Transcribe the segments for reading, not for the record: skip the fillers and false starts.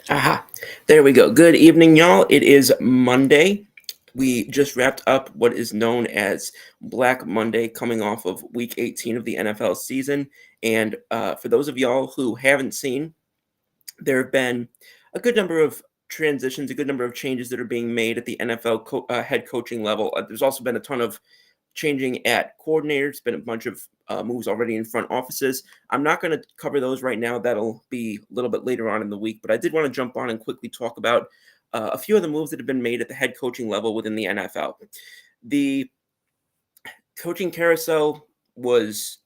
Aha, there we go. Good evening, y'all. It is Monday. We just wrapped up what is known as Black Monday, coming off of week 18 of the NFL season. And for those of y'all who haven't seen, there have been a good number of transitions, a good number of changes that are being made at the NFL head coaching level. There's also been a ton of changing at coordinators, been a bunch of moves already in front offices. I'm not going to cover those right now. That'll be a little bit later on in the week, but I did want to jump on and quickly talk about a few of the moves that have been made at the head coaching level within the NFL. The coaching carousel was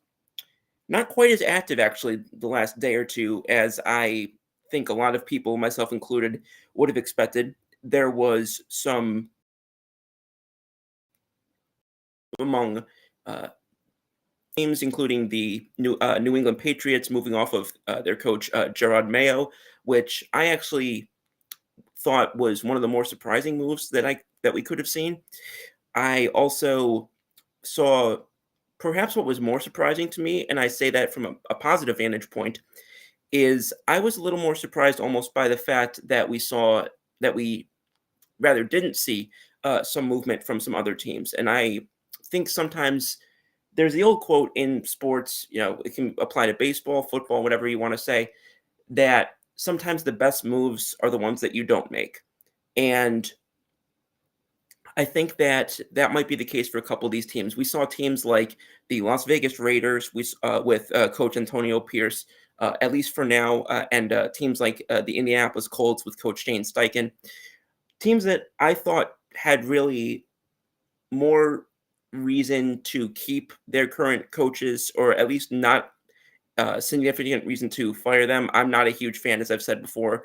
not quite as active actually the last day or two as I think a lot of people, myself included, would have expected. There was some among uh, teams, including the New England Patriots, moving off of their coach Gerard Mayo, which I actually thought was one of the more surprising moves that we could have seen. I also saw perhaps what was more surprising to me, and I say that from a positive vantage point, is I was a little more surprised almost by the fact that we rather didn't see some movement from some other teams, and I think sometimes there's the old quote in sports, it can apply to baseball, football, whatever you want to say, that sometimes the best moves are the ones that you don't make. And I think that that might be the case for a couple of these teams. We saw teams like the Las Vegas Raiders with Coach Antonio Pierce, at least for now, and teams like the Indianapolis Colts with Coach Shane Steichen, teams that I thought had really more reason to keep their current coaches, or at least not significant reason to fire them. I'm not a huge fan, as I've said before,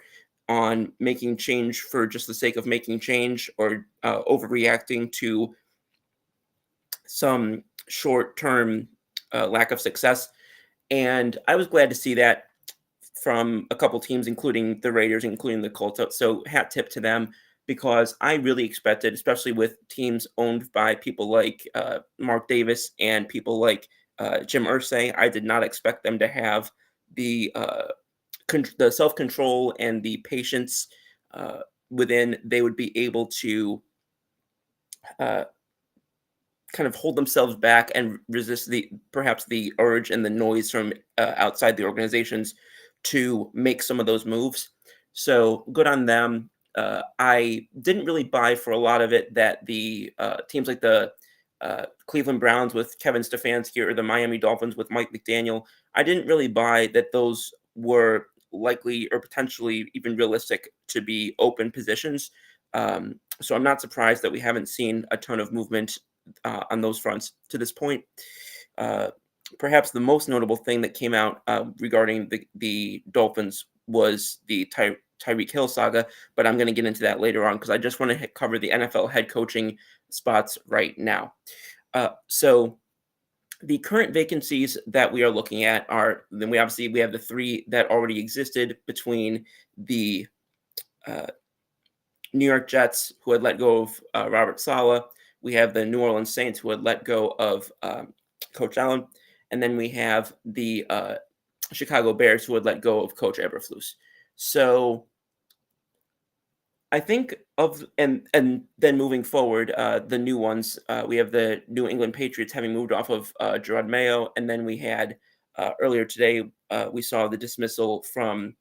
on making change for just the sake of making change, or overreacting to some short term lack of success. And I was glad to see that from a couple teams, including the Raiders, including the Colts. So hat tip to them, because I really expected, especially with teams owned by people like Mark Davis and people like Jim Irsay, I did not expect them to have the the self control and the patience uh, within. They would be able to uh, kind of hold themselves back and resist the perhaps the urge and the noise from outside the organizations to make some of those moves. So good on them. I didn't really buy for a lot of it that the teams like the Cleveland Browns with Kevin Stefanski, or the Miami Dolphins with Mike McDaniel, I didn't really buy that those were likely or potentially even realistic to be open positions. So I'm not surprised that we haven't seen a ton of movement on those fronts to this point. Uh, Perhaps the most notable thing that came out regarding the Dolphins was the Tyreek Hill saga, but I'm going to get into that later on because I just want to cover the NFL head coaching spots right now. So the current vacancies that we are looking at are, then we have the three that already existed between the uh, New York Jets, who had let go of Robert Saleh. We have the New Orleans Saints, who had let go of Coach Allen. And then we have the Chicago Bears, who had let go of Coach Eberflus. So I think and then moving forward, the new ones, we have the New England Patriots having moved off of Gerard Mayo, and then we had earlier today we saw the dismissal from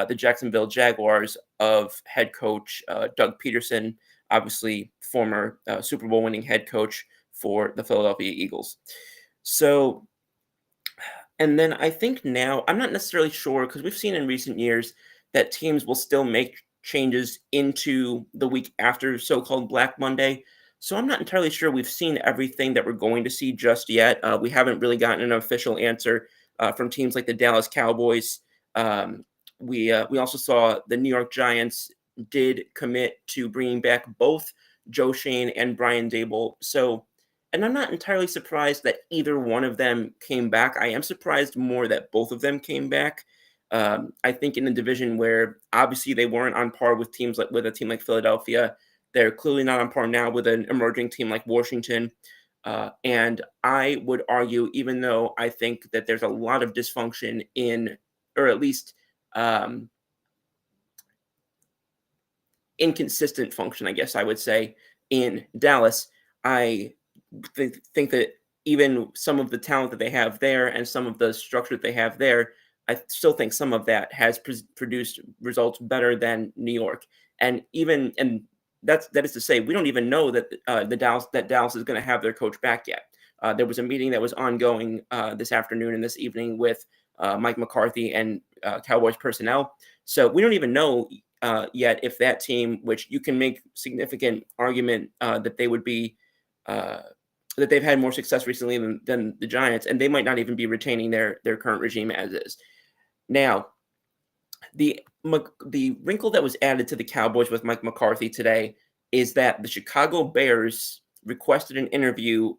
the Jacksonville Jaguars of head coach Doug Peterson, obviously former Super Bowl winning head coach for the Philadelphia Eagles. So, and then I think now, I'm not necessarily sure, because we've seen in recent years that teams will still make changes into the week after so-called Black Monday. So I'm not entirely sure we've seen everything that we're going to see just yet. We haven't really gotten an official answer from teams like the Dallas Cowboys. Um, we also saw the New York Giants did commit to bringing back both Joe Shane and Brian Dable. So, and I'm not entirely surprised that either one of them came back. I am surprised more that both of them came back. I think in a division where obviously they weren't on par with teams like with a team like Philadelphia, they're clearly not on par now with an emerging team like Washington. And I would argue, even though I think that there's a lot of dysfunction in, or at least um, inconsistent function, I guess I would say, in Dallas. I think that even some of the talent that they have there and some of the structure that they have there, I still think some of that has produced results better than New York. And that is to say, we don't even know that Dallas is going to have their coach back yet. There was a meeting that was ongoing this afternoon and this evening with Mike McCarthy and Cowboys personnel. So we don't even know yet if that team, which you can make significant argument that they would be that they've had more success recently than the Giants, and they might not even be retaining their current regime as is. Now, the wrinkle that was added to the Cowboys with Mike McCarthy today is that the Chicago Bears requested an interview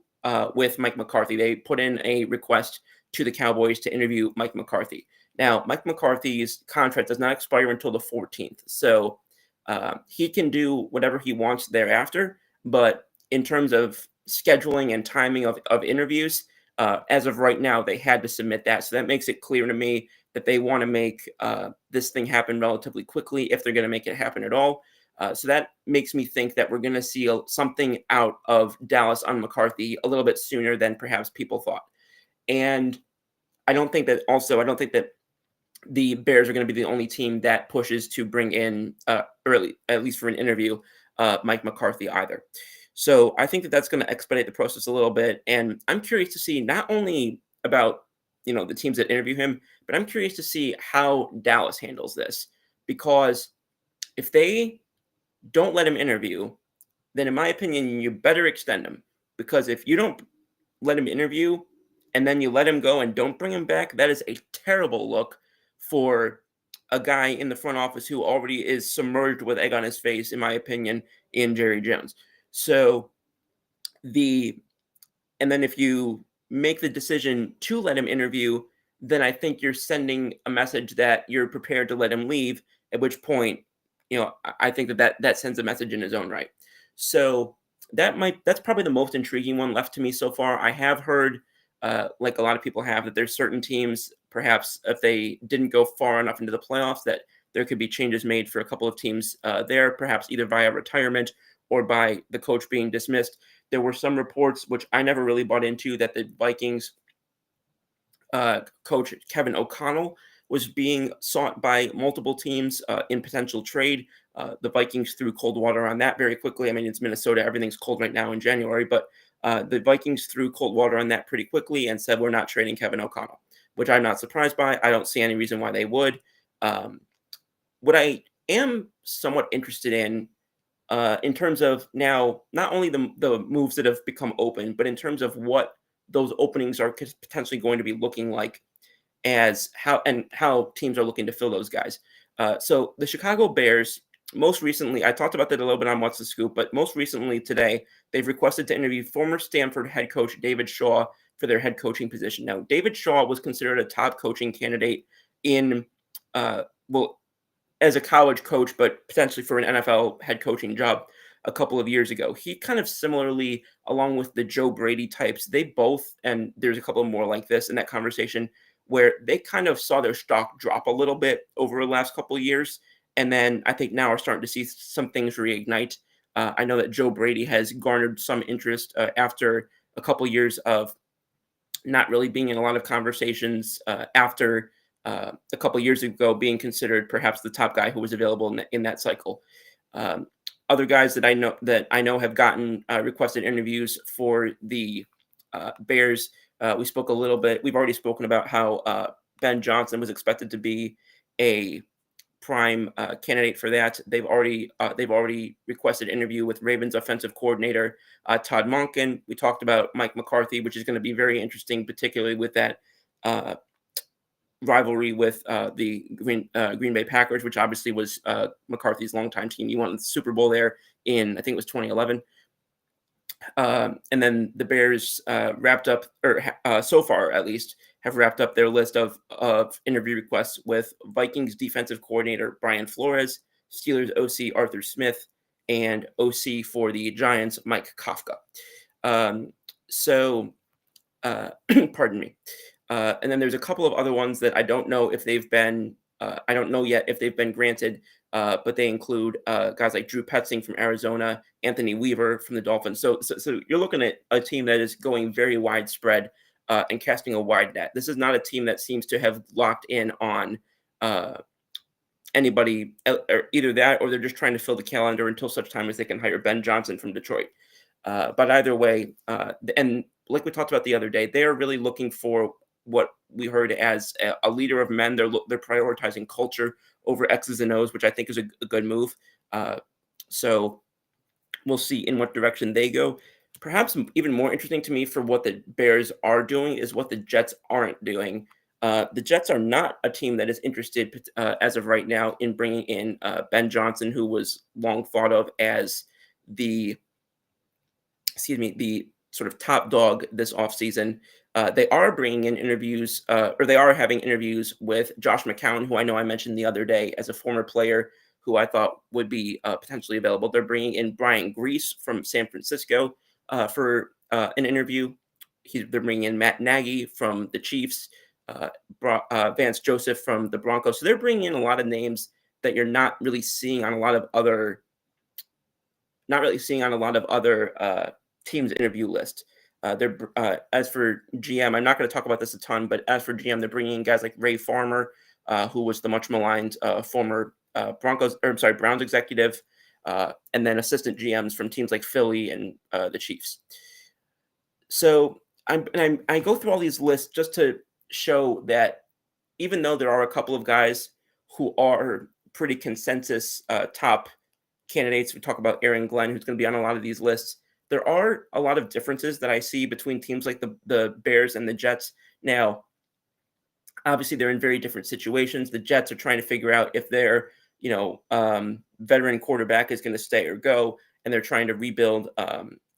with Mike McCarthy. They put in a request to the Cowboys to interview Mike McCarthy. Now, Mike McCarthy's contract does not expire until the 14th, so he can do whatever he wants thereafter. But in terms of scheduling and timing of interviews, as of right now, they had to submit that. So that makes it clear to me that they want to make this thing happen relatively quickly if they're going to make it happen at all. So that makes me think that we're going to see something out of Dallas on McCarthy a little bit sooner than perhaps people thought. And I don't think that the Bears are going to be the only team that pushes to bring in early, at least for an interview, Mike McCarthy either. So I think that that's going to expedite the process a little bit. And I'm curious to see not only about the teams that interview him, but I'm curious to see how Dallas handles this. Because if they don't let him interview, then in my opinion, you better extend him. Because if you don't let him interview and then you let him go and don't bring him back, that is a terrible look for a guy in the front office who already is submerged with egg on his face, in my opinion, in Jerry Jones. So and then if you make the decision to let him interview, then I think you're sending a message that you're prepared to let him leave, at which point, I think that sends a message in his own right. So that's probably the most intriguing one left to me so far. I have heard, like a lot of people have, that there's certain teams, perhaps if they didn't go far enough into the playoffs, that there could be changes made for a couple of teams there, perhaps either via retirement or by the coach being dismissed. There were some reports, which I never really bought into, that the Vikings coach Kevin O'Connell was being sought by multiple teams in potential trade. The Vikings threw cold water on that very quickly. I mean, it's Minnesota. Everything's cold right now in January, but the Vikings threw cold water on that pretty quickly and said, we're not trading Kevin O'Connell, which I'm not surprised by. I don't see any reason why they would. What I am somewhat interested in terms of now, not only the moves that have become open, but in terms of what those openings are potentially going to be looking like, as how teams are looking to fill those guys. So the Chicago Bears, most recently, I talked about that a little bit on What's the Scoop, but most recently today, they've requested to interview former Stanford head coach David Shaw for their head coaching position. Now, David Shaw was considered a top coaching candidate as a college coach, but potentially for an NFL head coaching job a couple of years ago. He kind of similarly, along with the Joe Brady types, they both, and there's a couple more like this in that conversation, where they kind of saw their stock drop a little bit over the last couple of years. And then I think now we're starting to see some things reignite. I know that Joe Brady has garnered some interest after a couple of years of not really being in a lot of conversations after a couple of years ago being considered perhaps the top guy who was available in that cycle. Other guys that I know have gotten requested interviews for the Bears. We spoke a little bit. We've already spoken about how Ben Johnson was expected to be a prime candidate for that. They've already requested interview with Ravens offensive coordinator Todd Monken. We talked about Mike McCarthy, which is going to be very interesting, particularly with that rivalry with the Green Bay Packers, which obviously was McCarthy's longtime team. He won the Super Bowl there in, I think it was 2011. And then the Bears wrapped up, or so far at least, have wrapped up their list of interview requests with Vikings defensive coordinator Brian Flores, Steelers OC Arthur Smith, and OC for the Giants Mike Kafka. Pardon me. And then there's a couple of other ones that I don't know if they've been I don't know yet if they've been granted, but they include guys like Drew Petzing from Arizona, Anthony Weaver from the Dolphins. So you're looking at a team that is going very widespread and casting a wide net. This is not a team that seems to have locked in on uh, anybody, or either that or they're just trying to fill the calendar until such time as they can hire Ben Johnson from Detroit. But either way, and like we talked about the other day, they are really looking for what we heard as a leader of men. They're prioritizing culture over X's and O's, which I think is a good move. So we'll see in what direction they go. Perhaps even more interesting to me for what the Bears are doing is what the Jets aren't doing. The Jets are not a team that is interested as of right now in bringing in Ben Johnson, who was long thought of as the the sort of top dog this offseason. They are bringing in interviews, or they are having interviews with Josh McCown, who I know I mentioned the other day as a former player who I thought would be potentially available. They're bringing in Brian Grease from San Francisco for an interview. They're bringing in Matt Nagy from the Chiefs, Vance Joseph from the Broncos. So they're bringing in a lot of names that you're not really seeing on a lot of other teams' interview list. They're As for GM, I'm not going to talk about this a ton, but as for GM, they're bringing in guys like Ray Farmer, who was the much maligned former Browns executive, and then assistant GMs from teams like Philly and the Chiefs. So I go through all these lists just to show that even though there are a couple of guys who are pretty consensus top candidates, we talk about Aaron Glenn, who's going to be on a lot of these lists. There are a lot of differences that I see between teams like the Bears and the Jets. Now, obviously, they're in very different situations. The Jets are trying to figure out if their veteran quarterback is going to stay or go, and they're trying to rebuild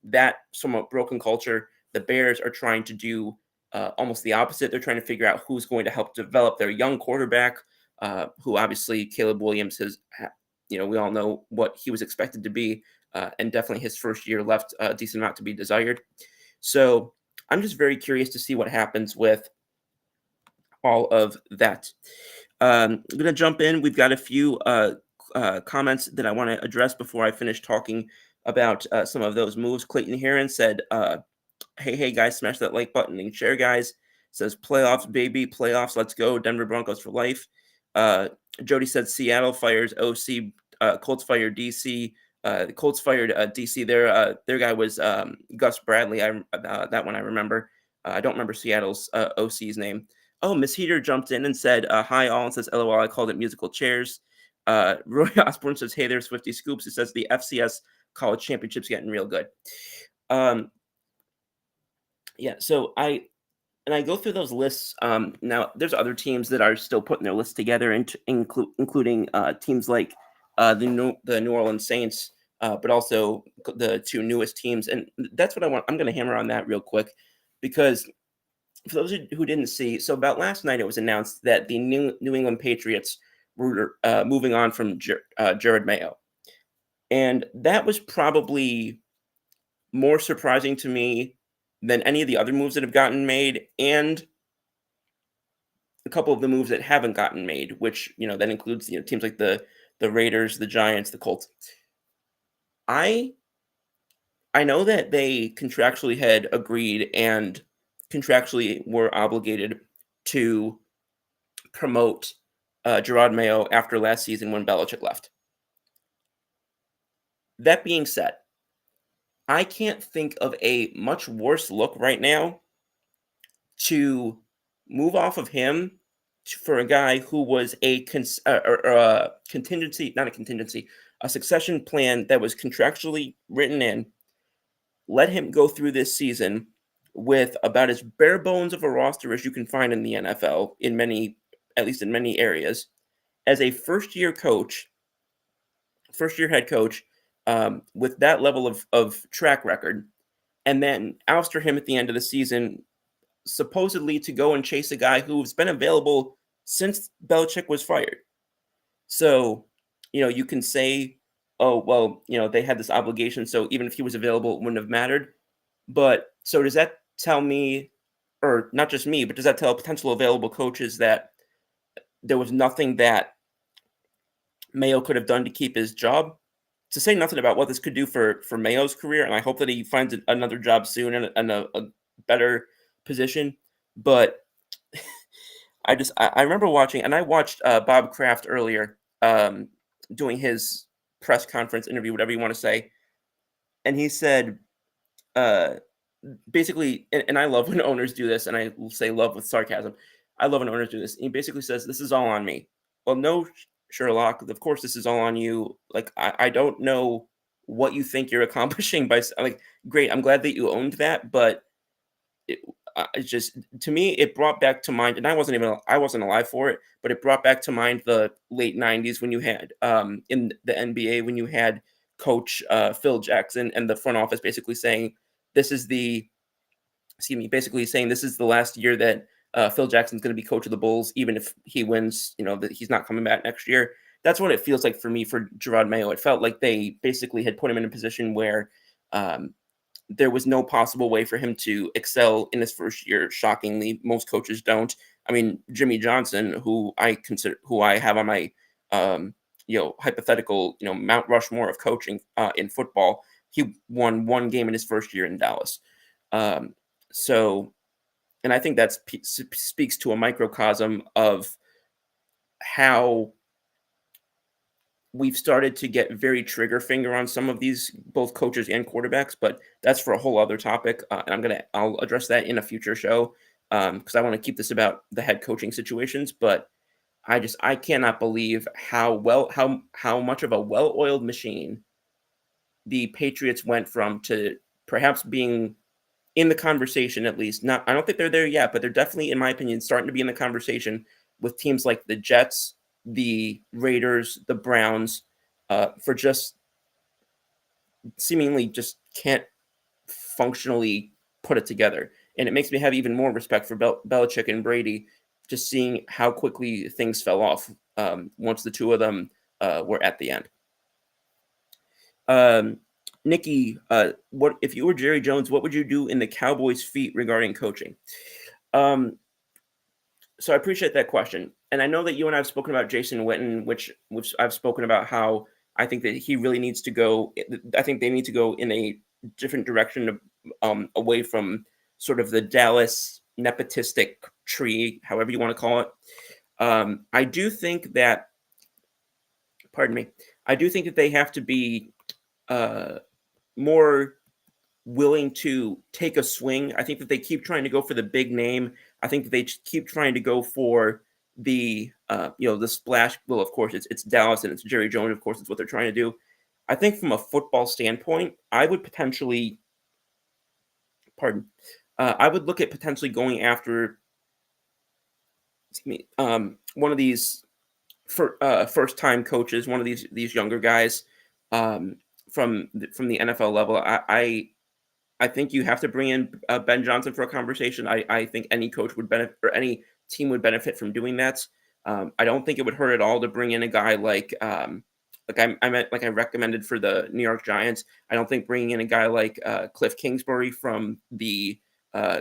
that somewhat broken culture. The Bears are trying to do almost the opposite. They're trying to figure out who's going to help develop their young quarterback, who obviously Caleb Williams has. We all know what he was expected to be, and definitely his first year left a decent amount to be desired. So I'm just very curious to see what happens with all of that. I'm going to jump in. We've got a few comments that I want to address before I finish talking about some of those moves. Clayton Heron said, hey guys, smash that like button and share, guys. Says playoffs, baby, playoffs, let's go. Denver Broncos for life. Jody said Seattle fires OC, Colts fired DC. The Colts fired DC. Their guy was Gus Bradley. That one I remember. I don't remember Seattle's OC's name. Oh, Miss Heater jumped in and said hi all and says LOL. I called it musical chairs. Roy Osborne says hey there, Swifty Scoops. It says the FCS college championship's getting real good. So I go through those lists. Now, there's other teams that are still putting their lists together, including teams like the New Orleans Saints, but also the two newest teams. And that's what I want. I'm going to hammer on that real quick because for those who didn't see, so about last night it was announced that the New England Patriots were moving on from Jared Mayo. And that was probably more surprising to me than any of the other moves that have gotten made, and a couple of the moves that haven't gotten made, which that includes teams like the Raiders, the Giants, the Colts. I know that they contractually had agreed and contractually were obligated to promote Gerard Mayo after last season when Belichick left. That being said, I can't think of a much worse look right now to move off of him for a guy who was a succession plan that was contractually written in. Let him go through this season with about as bare bones of a roster as you can find in the NFL, at least in many areas, as a first-year head coach, with that level of track record, and then ouster him at the end of the season, supposedly to go and chase a guy who's been available since Belichick was fired. So, you can say, oh, well, they had this obligation, so even if he was available, it wouldn't have mattered. But so does that tell me, or not just me, but does that tell potential available coaches that there was nothing that Mayo could have done to keep his job. To say nothing about what this could do for Mayo's career, and I hope that he finds another job soon and a better position. But I remember watching, and I watched Bob Kraft earlier, doing his press conference interview, whatever you want to say, and he said, uh, basically, and I love when owners do this, and I will say love with sarcasm. I love when owners do this. He basically says, "This is all on me." Well, no, Sherlock. Of course, this is all on you. Like, I don't know what you think you're accomplishing by like. Great, I'm glad that you owned that, but it's just, to me, it brought back to mind, and I wasn't alive for it, but it brought back to mind the late '90s when you had in the NBA when you had Coach Phil Jackson and the front office basically saying, "This is the excuse me," basically saying this is the last year that Phil Jackson's going to be coach of the Bulls, even if he wins, that he's not coming back next year. That's what it feels like for me for Gerard Mayo. It felt like they basically had put him in a position where um, there was no possible way for him to excel in his first year. Shockingly, most coaches don't. I mean, Jimmy Johnson, who I have on my hypothetical Mount Rushmore of coaching in football, he won one game in his first year in Dallas. Um, so, and I think that speaks to a microcosm of how we've started to get very trigger finger on some of these, both coaches and quarterbacks, but that's for a whole other topic. And I'll address that in a future show because I want to keep this about the head coaching situations. But I cannot believe how much of a well-oiled machine the Patriots went from to perhaps being in the conversation, at least. I don't think they're there yet, but they're definitely, in my opinion, starting to be in the conversation with teams like the Jets, the Raiders, the Browns, for just seemingly just can't functionally put it together. And it makes me have even more respect for Belichick and Brady, just seeing how quickly things fell off once the two of them were at the end. Nikki, what if you were Jerry Jones? What would you do in the Cowboys' feat regarding coaching? So I appreciate that question, and I know that you and I have spoken about Jason Witten, which I've spoken about how I think that he really needs to go. I think they need to go in a different direction, away from sort of the Dallas nepotistic tree, however you want to call it. I do think that, pardon me, I do think that they have to be more willing to take a swing. I think that they keep trying to go for the big name. I think that they keep trying to go for the the splash. Well, of course, it's Dallas and it's Jerry Jones. Of course, it's what they're trying to do. I think from a football standpoint, I would potentially, I would look at potentially going after, one of these first time coaches, one of these younger guys from the NFL level. I think you have to bring in Ben Johnson for a conversation. I think any coach would benefit, or any team would benefit from doing that. I don't think it would hurt at all to bring in a guy like I recommended for the New York Giants. I don't think bringing in a guy like Cliff Kingsbury from the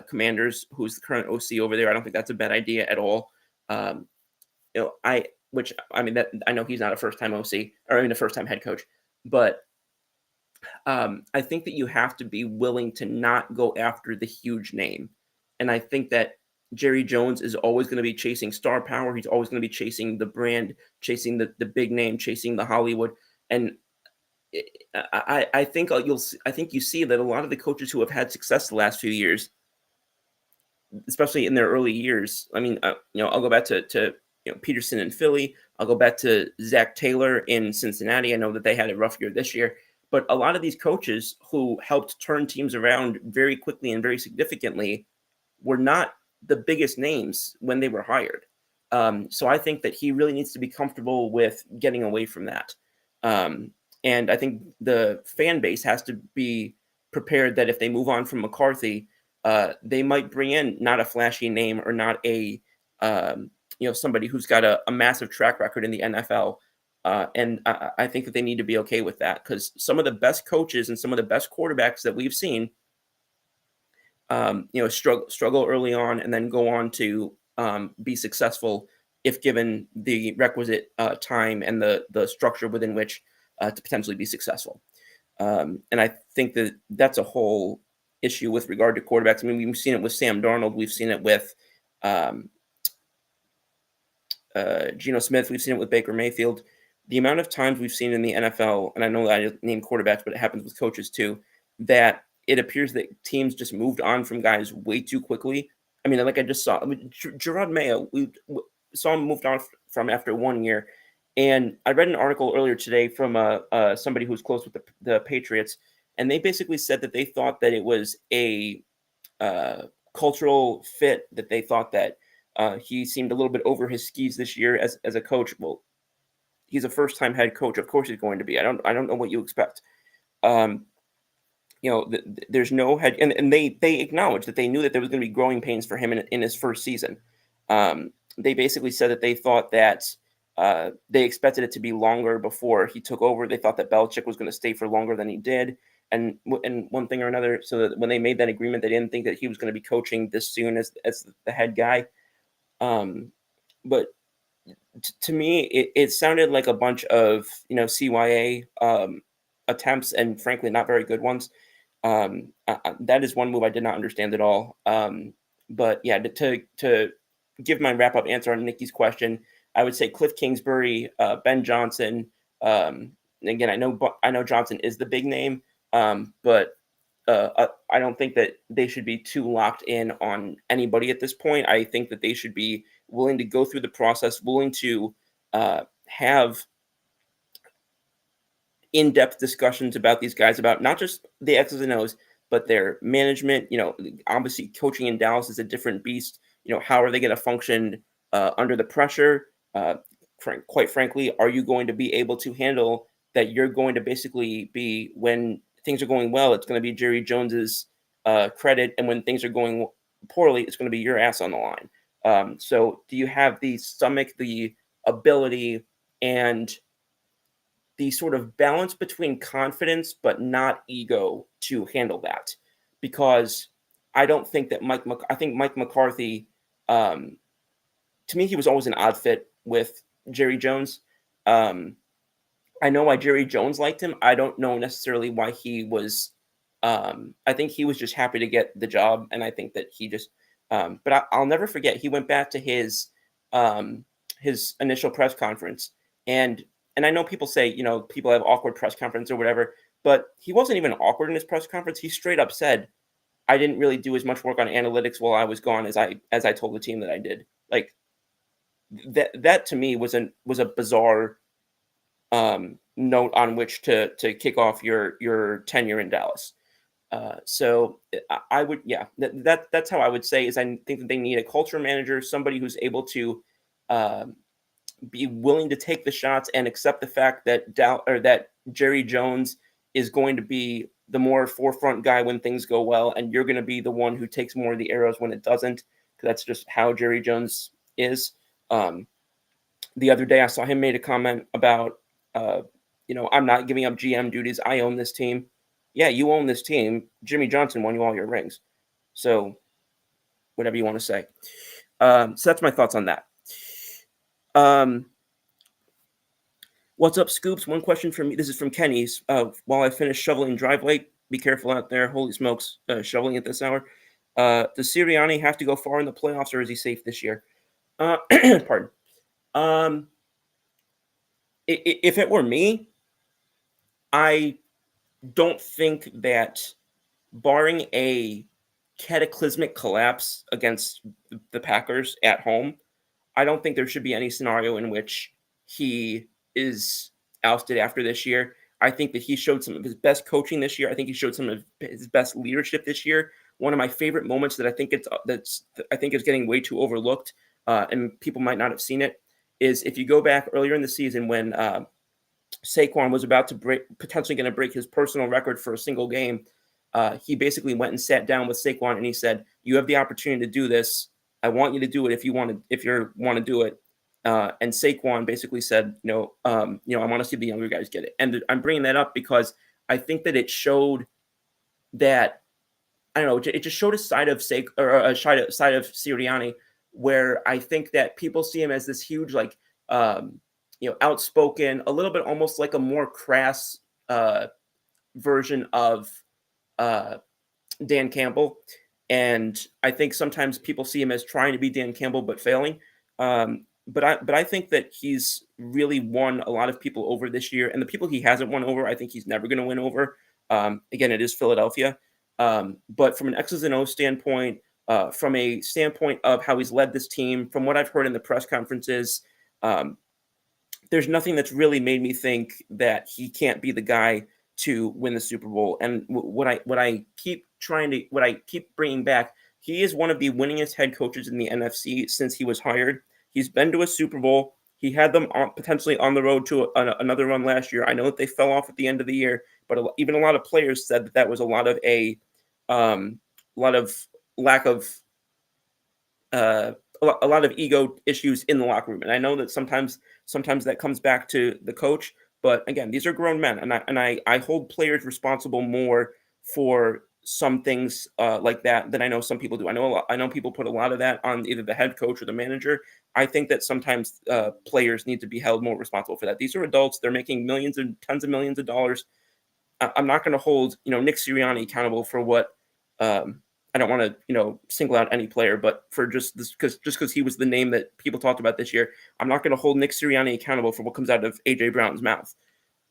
Commanders, who's the current OC over there, I don't think that's a bad idea at all. I know he's not a first time OC, or a first time head coach, but I think that you have to be willing to not go after the huge name. And I think that Jerry Jones is always going to be chasing star power. He's always going to be chasing the brand, chasing the big name, chasing the Hollywood. And I think you see that a lot of the coaches who have had success the last few years, especially in their early years. I mean, I'll go back to Peterson in Philly. I'll go back to Zach Taylor in Cincinnati. I know that they had a rough year this year. But a lot of these coaches who helped turn teams around very quickly and very significantly were not the biggest names when they were hired. So I think that he really needs to be comfortable with getting away from that. And I think the fan base has to be prepared that if they move on from McCarthy, they might bring in not a flashy name or not a somebody who's got a massive track record in the NFL. And I think that they need to be okay with that, because some of the best coaches and some of the best quarterbacks that we've seen, struggle early on and then go on to be successful if given the requisite time and the structure within which to potentially be successful. And I think that that's a whole issue with regard to quarterbacks. I mean, we've seen it with Sam Darnold. We've seen it with um, Geno Smith. We've seen it with Baker Mayfield. The amount of times we've seen in the NFL, and I know that I named quarterbacks, but it happens with coaches too, that it appears that teams just moved on from guys way too quickly. I mean, like I just saw, Gerard Mayo, we saw him moved on from after 1 year. And I read an article earlier today from somebody who's close with the Patriots, and they basically said that they thought that it was a cultural fit, that they thought that he seemed a little bit over his skis this year as a coach. Well, he's a first-time head coach. Of course he's going to be. I don't know what you expect. There's no head, and they acknowledged that they knew that there was going to be growing pains for him in his first season. They basically said that they thought that they expected it to be longer before he took over. They thought that Belichick was going to stay for longer than he did, and one thing or another. So that when they made that agreement, they didn't think that he was going to be coaching this soon as the head guy. But to me, it sounded like a bunch of CYA attempts, and frankly, not very good ones. That is one move I did not understand at all. But yeah, to give my wrap up answer on Nikki's question, I would say Cliff Kingsbury, Ben Johnson. Again, I know Johnson is the big name, but I don't think that they should be too locked in on anybody at this point. I think that they should be willing to go through the process, willing to have in-depth discussions about these guys, about not just the X's and O's, but their management. Obviously coaching in Dallas is a different beast. How are they going to function under the pressure? Quite frankly, are you going to be able to handle that? You're going to basically be, when things are going well, it's going to be Jerry Jones's credit, and when things are going poorly, it's going to be your ass on the line. So do you have the stomach, the ability, and the sort of balance between confidence but not ego to handle that? Because I don't think that I think Mike McCarthy, to me, he was always an odd fit with Jerry Jones. I know why Jerry Jones liked him. I don't know necessarily why he was. I think he was just happy to get the job, and I think that he just. But I'll never forget. He went back to his initial press conference, and I know people say people have awkward press conference or whatever, but he wasn't even awkward in his press conference. He straight up said, "I didn't really do as much work on analytics while I was gone as I told the team that I did." Like that to me was a bizarre note on which to kick off your tenure in Dallas. So I would, that's how I would say is I think that they need a culture manager, somebody who's able to be willing to take the shots and accept the fact that that Jerry Jones is going to be the more forefront guy when things go well, and you're going to be the one who takes more of the arrows when it doesn't, because that's just how Jerry Jones is. The other day I saw him made a comment about, I'm not giving up GM duties. I own this team. Yeah, you own this team. Jimmy Johnson won you all your rings. So whatever you want to say. So that's my thoughts on that. What's up, Scoops? One question from me. This is from Kenny's. While I finish shoveling driveway, be careful out there. Holy smokes, shoveling at this hour. Does Sirianni have to go far in the playoffs, or is he safe this year? Pardon. If it were me, I don't think that, barring a cataclysmic collapse against the Packers at home, I don't think there should be any scenario in which he is ousted after this year. I think that he showed some of his best coaching this year. I think he showed some of his best leadership this year. One of my favorite moments that I think is getting way too overlooked, and people might not have seen it, is if you go back earlier in the season when Saquon was about to potentially going to break his personal record for a single game. He basically went and sat down with Saquon and he said, "You have the opportunity to do this. I want you to do it if you want to do it." And Saquon basically said, I want to see the younger guys get it. And I'm bringing that up because I think that it showed that, I don't know, it just showed a side of side of Sirianni where I think that people see him as this huge, like, outspoken, a little bit almost like a more crass version of uh, Dan Campbell. And I think sometimes people see him as trying to be Dan Campbell but failing. But I think that he's really won a lot of people over this year, and the people he hasn't won over, I think he's never going to win over. Again, it is Philadelphia, but from an X's and O's standpoint, from a standpoint of how he's led this team, from what I've heard in the press conferences, um, there's nothing that's really made me think that he can't be the guy to win the Super Bowl. And what I keep bringing back, he is one of the winningest head coaches in the NFC since he was hired. He's been to a Super Bowl. He had them potentially on the road to another run last year. I know that they fell off at the end of the year, but even a lot of players said that was a lot of lack of a lot of ego issues in the locker room. And I know that sometimes that comes back to the coach. But again, these are grown men, and I hold players responsible more for some things like that than I know some people do. I know people put a lot of that on either the head coach or the manager. I think that sometimes players need to be held more responsible for that. These are adults; they're making millions and tens of millions of dollars. I'm not going to hold Nick Sirianni accountable for what. I don't want to single out any player, but for just because he was the name that people talked about this year, I'm not going to hold Nick Sirianni accountable for what comes out of AJ Brown's mouth.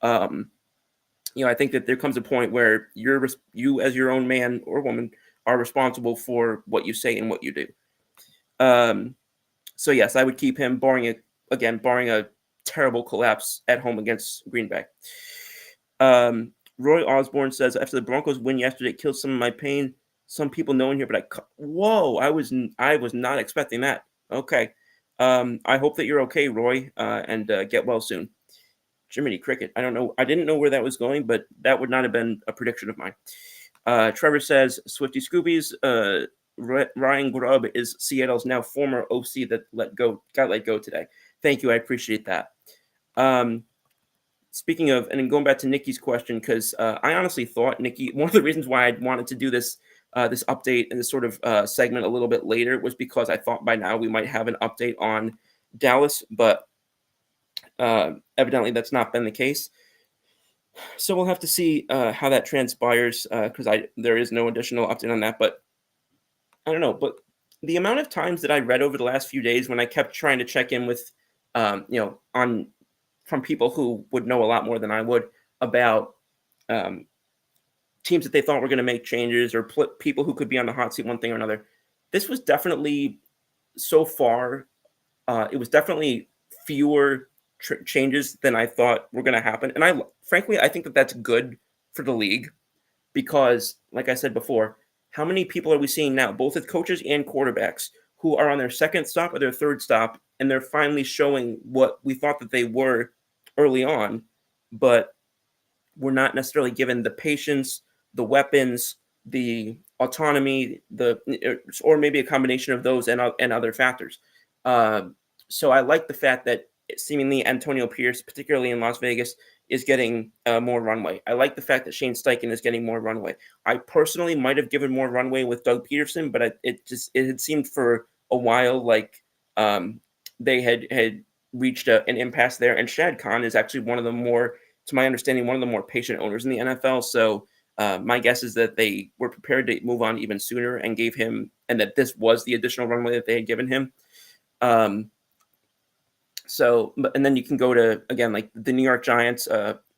I think that there comes a point where you as your own man or woman are responsible for what you say and what you do. So yes, I would keep him, barring a terrible collapse at home against Green Bay. Roy Osborne says, after the Broncos win yesterday, it killed some of my pain. Some people know in here, but I was not expecting that. Okay. I hope that you're okay, Roy, and get well soon. Jiminy Cricket. I don't know. I didn't know where that was going, but that would not have been a prediction of mine. Trevor says, Swifty Scoobies, Ryan Grubb is Seattle's now former OC that got let go today. Thank you. I appreciate that. Speaking of, and then going back to Nikki's question, because I honestly thought, Nikki, one of the reasons why I wanted to do this update and this sort of segment a little bit later was because I thought by now we might have an update on Dallas, but evidently that's not been the case. So we'll have to see how that transpires because there is no additional update on that. But I don't know. But the amount of times that I read over the last few days when I kept trying to check in with, from people who would know a lot more than I would about teams that they thought were going to make changes or people who could be on the hot seat, one thing or another. This was definitely, so far, it was definitely fewer changes than I thought were going to happen. And I think that that's good for the league because, like I said before, how many people are we seeing now, both as coaches and quarterbacks, who are on their second stop or their third stop, and they're finally showing what we thought that they were early on, but we're not necessarily given the patience, the weapons, the autonomy, or maybe a combination of those and other factors. So I like the fact that seemingly Antonio Pierce, particularly in Las Vegas, is getting more runway. I like the fact that Shane Steichen is getting more runway. I personally might have given more runway with Doug Peterson, but it had seemed for a while like they had reached an impasse there. And Shad Khan is actually one of the more, to my understanding, one of the more patient owners in the NFL. So my guess is that they were prepared to move on even sooner and gave him, and that this was the additional runway that they had given him. So, and then you can go to, again, like the New York Giants,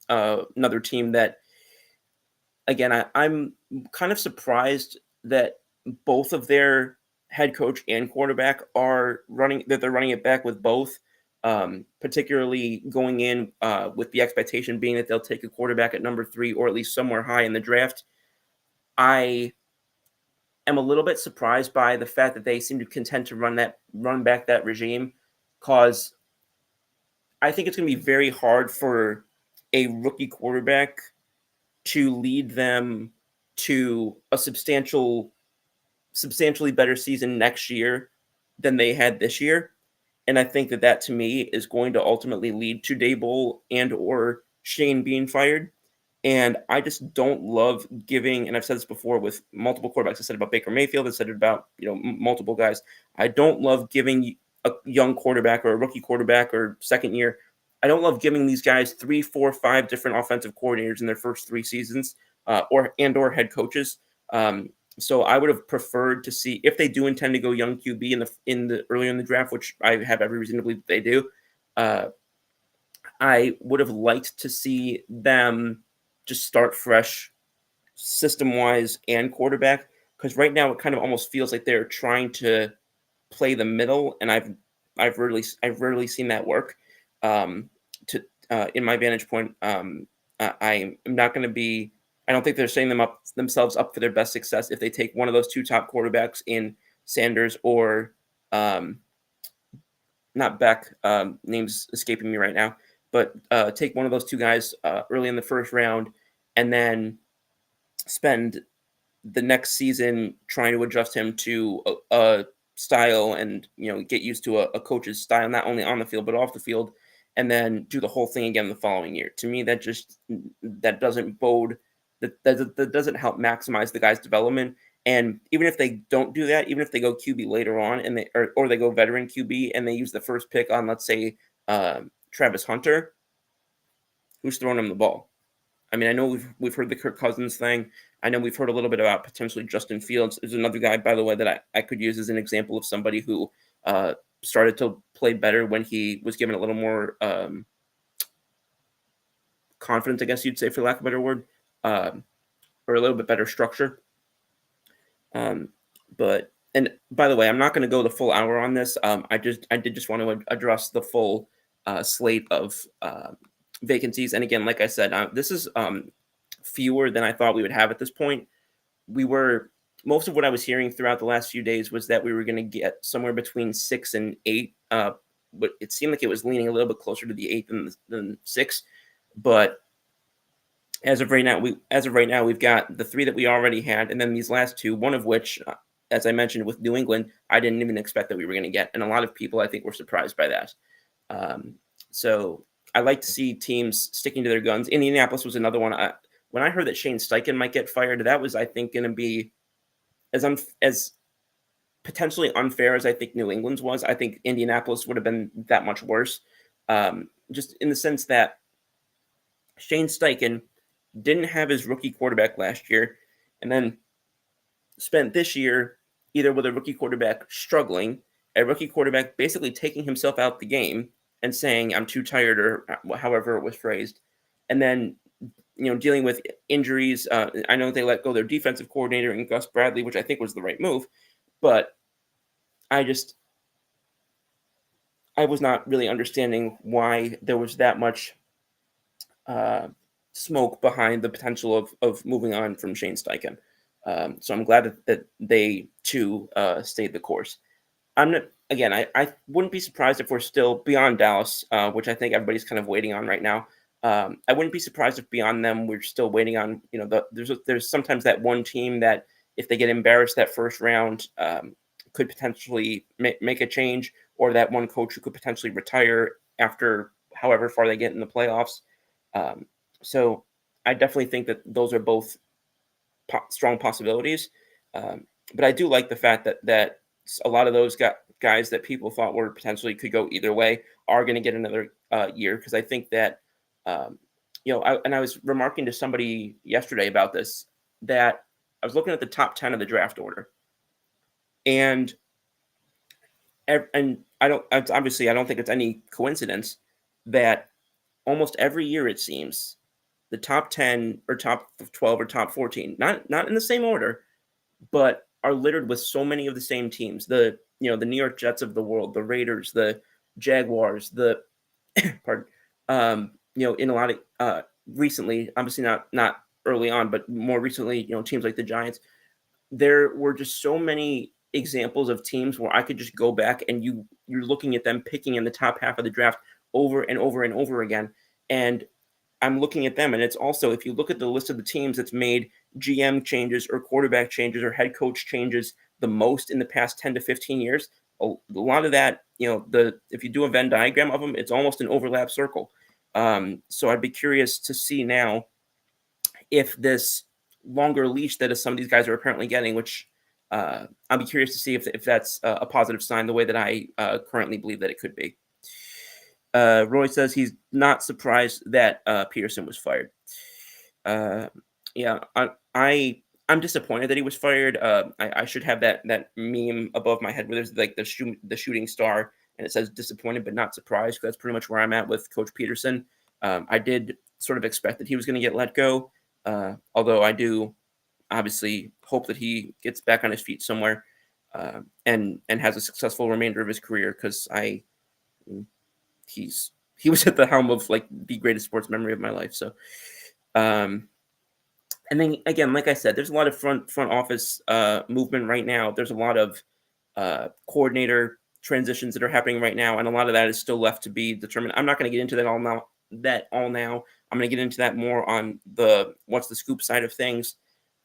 another team that, again, I'm kind of surprised that both of their head coach and quarterback they're running it back with both, particularly going in with the expectation being that they'll take a quarterback at number 3 or at least somewhere high in the draft. I am a little bit surprised by the fact that they seem to content to run back that regime, because I think it's going to be very hard for a rookie quarterback to lead them to a substantially better season next year than they had this year. And I think that to me is going to ultimately lead to Daboll and or Shane being fired. And I just don't love giving, and I've said this before with multiple quarterbacks. I said it about Baker Mayfield. I said it about multiple guys. I don't love giving a young quarterback or a rookie quarterback or second year. I don't love giving these guys 3, 4, 5 different offensive coordinators in their first 3 seasons, or head coaches. So I would have preferred to see, if they do intend to go young QB in the earlier in the draft, which I have every reason to believe they do. I would have liked to see them just start fresh, system-wise and quarterback, because right now it kind of almost feels like they're trying to play the middle, and I've rarely seen that work. In my vantage point, I am not going to be. I don't think they're setting themselves up for their best success if they take one of those 2 top quarterbacks in Sanders or not Beck. Name's escaping me right now, but take one of those 2 guys early in the first round, and then spend the next season trying to adjust him to a style and get used to a coach's style, not only on the field but off the field, and then do the whole thing again the following year. To me, that doesn't bode. That doesn't help maximize the guy's development. And even if they don't do that, even if they go QB later on and or they go veteran QB and they use the first pick on, let's say, Travis Hunter, who's throwing him the ball? I mean, I know we've heard the Kirk Cousins thing. I know we've heard a little bit about potentially Justin Fields. There's another guy, by the way, that I could use as an example of somebody who started to play better when he was given a little more confidence, I guess you'd say, for lack of a better word, or a little bit better structure. And by the way, I'm not going to go the full hour on this. I did just want to address the full slate of vacancies. And again, like I said, this is fewer than I thought we would have at this point. Most of what I was hearing throughout the last few days was that we were going to get somewhere between 6 and 8. But it seemed like it was leaning a little bit closer to the 8 than 6. But as of right now, we've got the 3 that we already had, and then these last 2, one of which, as I mentioned, with New England, I didn't even expect that we were going to get, and a lot of people, I think, were surprised by that. So I like to see teams sticking to their guns. Indianapolis was another one. When I heard that Shane Steichen might get fired, that was, I think, going to be as potentially unfair as I think New England's was. I think Indianapolis would have been that much worse, just in the sense that Shane Steichen didn't have his rookie quarterback last year, and then spent this year either with a rookie quarterback struggling, a rookie quarterback basically taking himself out the game and saying, "I'm too tired," or however it was phrased, and then dealing with injuries. I know they let go their defensive coordinator and Gus Bradley, which I think was the right move, but I was not really understanding why there was that much smoke behind the potential of moving on from Shane Steichen. So I'm glad that they too stayed the course. I wouldn't be surprised if we're still beyond Dallas, which I think everybody's kind of waiting on right now. I wouldn't be surprised if beyond them we're still waiting on. There's sometimes that one team that if they get embarrassed that first round, could potentially make a change, or that one coach who could potentially retire after however far they get in the playoffs. So I definitely think that those are both strong possibilities. But I do like the fact that a lot of those guys that people thought were potentially could go either way are going to get another year, because I think that, I was remarking to somebody yesterday about this, that I was looking at the top 10 of the draft order, and I don't think it's any coincidence that almost every year, it seems, the top 10 or top 12 or top 14, not in the same order, but are littered with so many of the same teams. The New York Jets of the world, the Raiders, the Jaguars, the pardon, in a lot of recently, obviously not early on, but more recently, teams like the Giants. There were just so many examples of teams where I could just go back and you're looking at them picking in the top half of the draft over and over and over again. And I'm looking at them, and it's also, if you look at the list of the teams that's made GM changes or quarterback changes or head coach changes the most in the past 10 to 15 years, a lot of that, if you do a Venn diagram of them, it's almost an overlap circle. So I'd be curious to see now if this longer leash that some of these guys are apparently getting, which I'll be curious to see if that's a positive sign, the way that I currently believe that it could be. Roy says he's not surprised that Peterson was fired. Yeah, I'm disappointed that he was fired. I should have that meme above my head where there's like the shooting star and it says disappointed but not surprised, because that's pretty much where I'm at with Coach Peterson. I did sort of expect that he was going to get let go, although I do obviously hope that he gets back on his feet somewhere and has a successful remainder of his career, because he was at the helm of like the greatest sports memory of my life. So, and then again, like I said, there's a lot of front office movement right now. There's a lot of coordinator transitions that are happening right now, and a lot of that is still left to be determined. I'm not going to get into that all now. I'm going to get into that more on the what's the scoop side of things.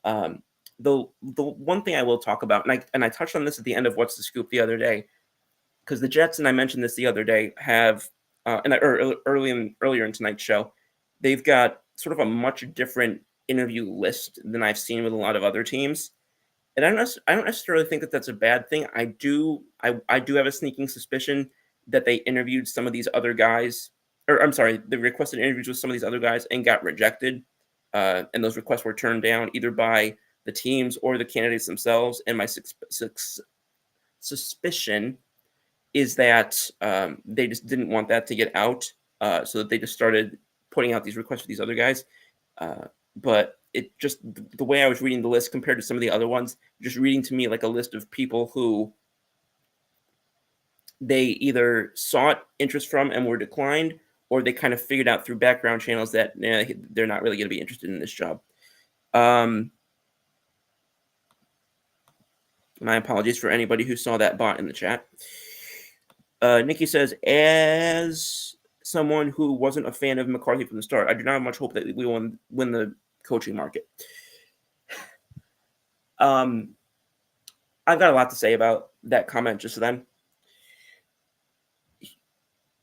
The one thing I will talk about, and I touched on this at the end of what's the scoop the other day, because the Jets, and I mentioned this the other day, have earlier in tonight's show, they've got sort of a much different interview list than I've seen with a lot of other teams. And I don't necessarily think that that's a bad thing. I do have a sneaking suspicion that they interviewed some of these other guys, or I'm sorry, they requested interviews with some of these other guys and got rejected. And those requests were turned down either by the teams or the candidates themselves. And my suspicion is that they just didn't want that to get out, so that they just started putting out these requests for these other guys. But it just, the way I was reading the list compared to some of the other ones, just reading to me like a list of people who they either sought interest from and were declined, or they kind of figured out through background channels that they're not really going to be interested in this job. My apologies for anybody who saw that bot in the chat. Nikki says, as someone who wasn't a fan of McCarthy from the start, I do not have much hope that we will win the coaching market. I've got a lot to say about that comment just then.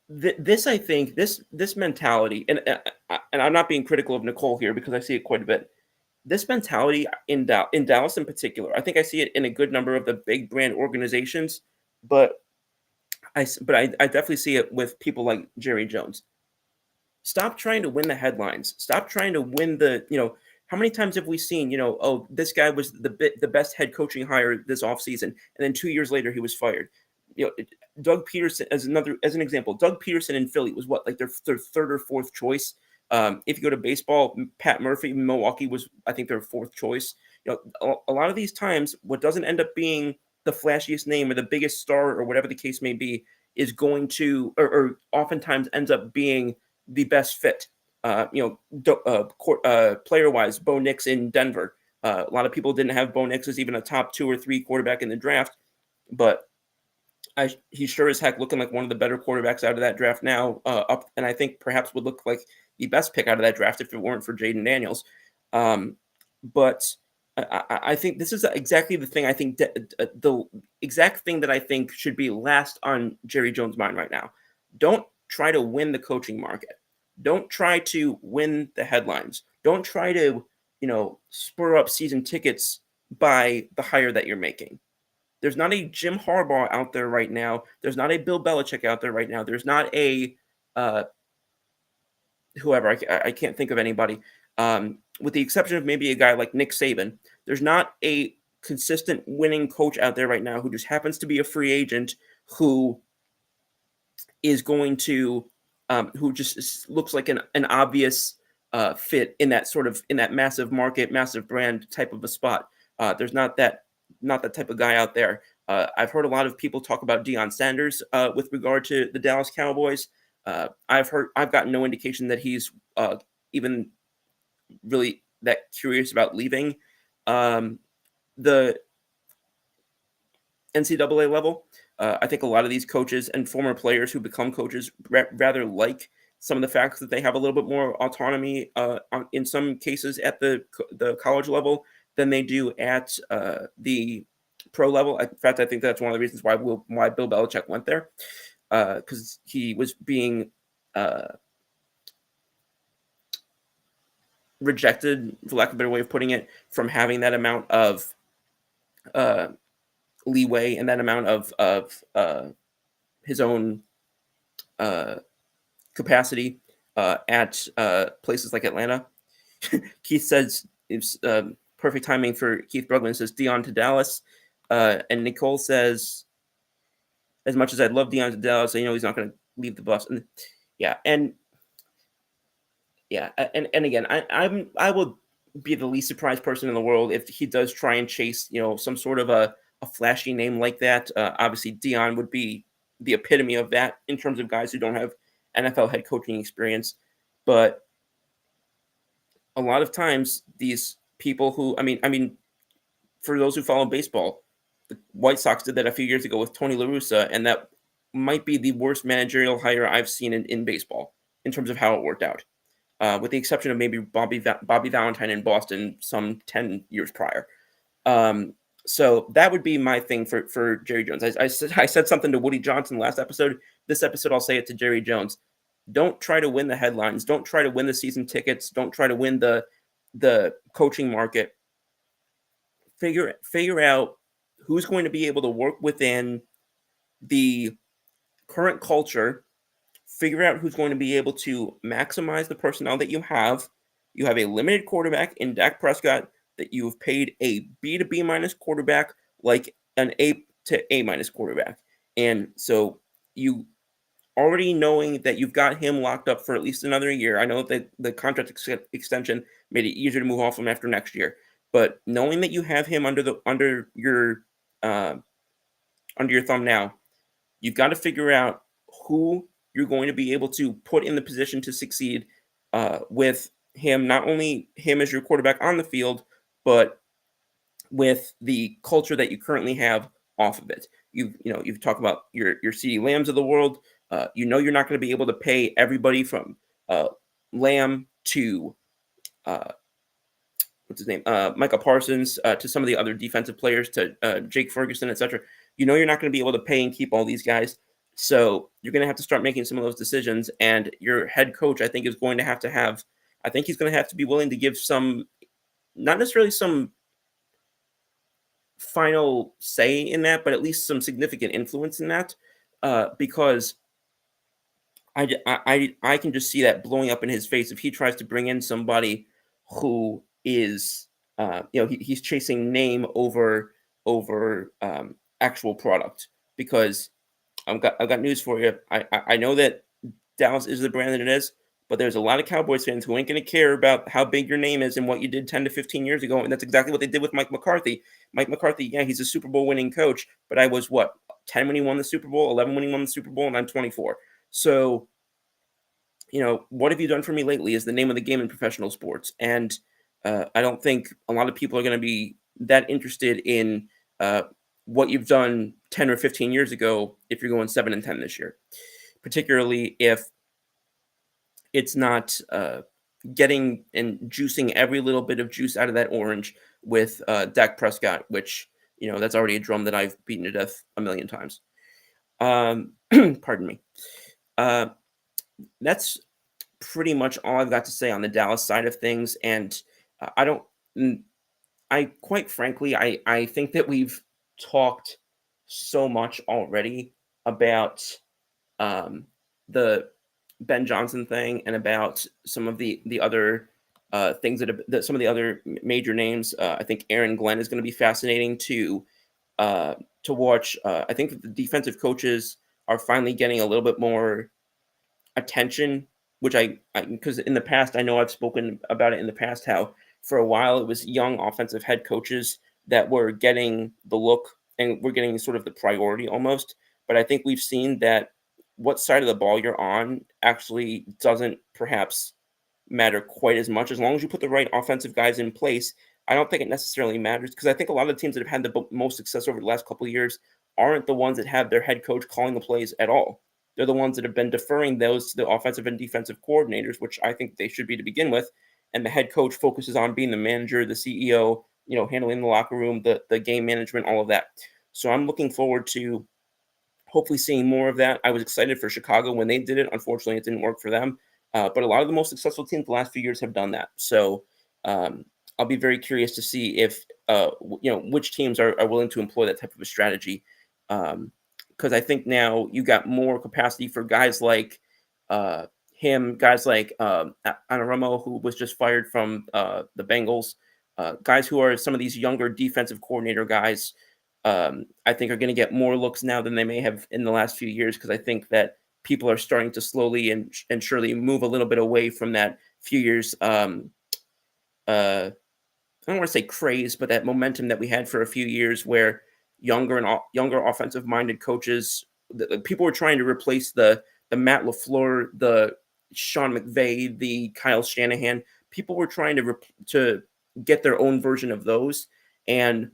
I think this mentality, and I'm not being critical of Nicole here because I see it quite a bit. This mentality in Dallas in particular, I think I see it in a good number of the big brand organizations, but I definitely see it with people like Jerry Jones. Stop trying to win the headlines. Stop trying to win the, how many times have we seen, oh, this guy was the best head coaching hire this offseason, and then 2 years later he was fired. Doug Peterson as an example. Doug Peterson in Philly was what, like their third or fourth choice. If you go to baseball, Pat Murphy in Milwaukee was, I think, their fourth choice. A lot of these times, what doesn't end up being the flashiest name or the biggest star or whatever the case may be is going to, or oftentimes ends up being the best fit. Player-wise, Bo Nix in Denver. A lot of people didn't have Bo Nix as even a top 2 or 3 quarterback in the draft, but he sure as heck looking like one of the better quarterbacks out of that draft now, and I think perhaps would look like the best pick out of that draft if it weren't for Jaden Daniels. But I think this is exactly the thing. I think the exact thing that I think should be last on Jerry Jones' mind right now. Don't try to win the coaching market. Don't try to win the headlines. Don't try to, spur up season tickets by the hire that you're making. There's not a Jim Harbaugh out there right now. There's not a Bill Belichick out there right now. There's not a whoever. I can't think of anybody. With the exception of maybe a guy like Nick Saban, there's not a consistent winning coach out there right now who just happens to be a free agent who is going to, who just looks like an obvious fit in that massive market, massive brand type of a spot. There's not that type of guy out there. I've heard a lot of people talk about Deion Sanders with regard to the Dallas Cowboys. I've gotten no indication that he's even really that curious about leaving the NCAA level. I think a lot of these coaches and former players who become coaches rather like some of the facts that they have a little bit more autonomy in some cases at the college level than they do at the pro level. In fact, I think that's one of the reasons why Bill Belichick went there, because he was being rejected, for lack of a better way of putting it, from having that amount of leeway and that amount of his own capacity at places like Atlanta. Keith says it's perfect timing for Keith Brugman says Deion to Dallas, and Nicole says, as much as I'd love Deion to Dallas, he's not going to leave the bus. And and again, I will be the least surprised person in the world if he does try and chase some sort of a flashy name like that. Obviously, Deion would be the epitome of that in terms of guys who don't have NFL head coaching experience, but a lot of times these people who I mean for those who follow baseball, the White Sox did that a few years ago with Tony La Russa, and that might be the worst managerial hire I've seen in baseball in terms of how it worked out, with the exception of maybe Bobby Valentine in Boston some 10 years prior. So that would be my thing for Jerry Jones. I said something to Woody Johnson last episode. This episode, I'll say it to Jerry Jones. Don't try to win the headlines. Don't try to win the season tickets. Don't try to win the coaching market. Figure out who's going to be able to work within the current culture. Figure out who's going to be able to maximize the personnel that you have. You have a limited quarterback in Dak Prescott that you have paid a B to B minus quarterback like an A to A minus quarterback. And so you already knowing that you've got him locked up for at least another year. I know that the contract extension made it easier to move off him after next year, but knowing that you have him under your thumb now, you've got to figure out who you're going to be able to put in the position to succeed with him, not only him as your quarterback on the field, but with the culture that you currently have off of it. You've talked about your CeeDee Lambs of the world. You're not going to be able to pay everybody from Lamb to what's his name, Micah Parsons, to some of the other defensive players, to Jake Ferguson, etc. You're not going to be able to pay and keep all these guys. So you're going to have to start making some of those decisions. And your head coach, I think, is going to have to I think he's going to have to be willing to give some, not necessarily some final say in that, but at least some significant influence in that, because I can just see that blowing up in his face if he tries to bring in somebody who is he's chasing name over actual product. Because I've got news for you. I know that Dallas is the brand that it is, but there's a lot of Cowboys fans who ain't going to care about how big your name is and what you did 10 to 15 years ago. And that's exactly what they did with Mike McCarthy. Mike McCarthy, yeah, he's a Super Bowl winning coach, but I was 10 when he won the Super Bowl, 11 when he won the Super Bowl, and I'm 24. So, what have you done for me lately is the name of the game in professional sports. And I don't think a lot of people are going to be that interested in what you've done 10 or 15 years ago if you're going 7-10 this year, particularly if it's not getting and juicing every little bit of juice out of that orange with Dak Prescott, which, that's already a drum that I've beaten to death a million times. Pardon me. That's pretty much all I've got to say on the Dallas side of things. And quite frankly, I think that we've talked so much already about the Ben Johnson thing and about some of the other things that some of the other major names. I think Aaron Glenn is going to be fascinating to watch. I think that the defensive coaches are finally getting a little bit more attention, which because in the past, I know I've spoken about it in the past, how for a while it was young offensive head coaches that were getting the look and we're getting sort of the priority almost. But I think we've seen that what side of the ball you're on actually doesn't perhaps matter quite as much. As long as you put the right offensive guys in place, I don't think it necessarily matters, because I think a lot of the teams that have had the most success over the last couple of years aren't the ones that have their head coach calling the plays at all. They're the ones that have been deferring those to the offensive and defensive coordinators, which I think they should be to begin with. And the head coach focuses on being the manager, the CEO, handling the locker room, the game management, all of that. So I'm looking forward to hopefully seeing more of that. I was excited for Chicago when they did it. Unfortunately, it didn't work for them. But a lot of the most successful teams the last few years have done that. So I'll be very curious to see if which teams are willing to employ that type of a strategy. Because I think now you got more capacity for guys like him, guys like Anarumo, who was just fired from the Bengals, guys who are some of these younger defensive coordinator guys. I think are going to get more looks now than they may have in the last few years, because I think that people are starting to slowly and surely move a little bit away from that few years. I don't want to say craze, but that momentum that we had for a few years, where younger offensive minded coaches, people were trying to replace the Matt LaFleur, the Sean McVay, the Kyle Shanahan. People were trying to get their own version of those, and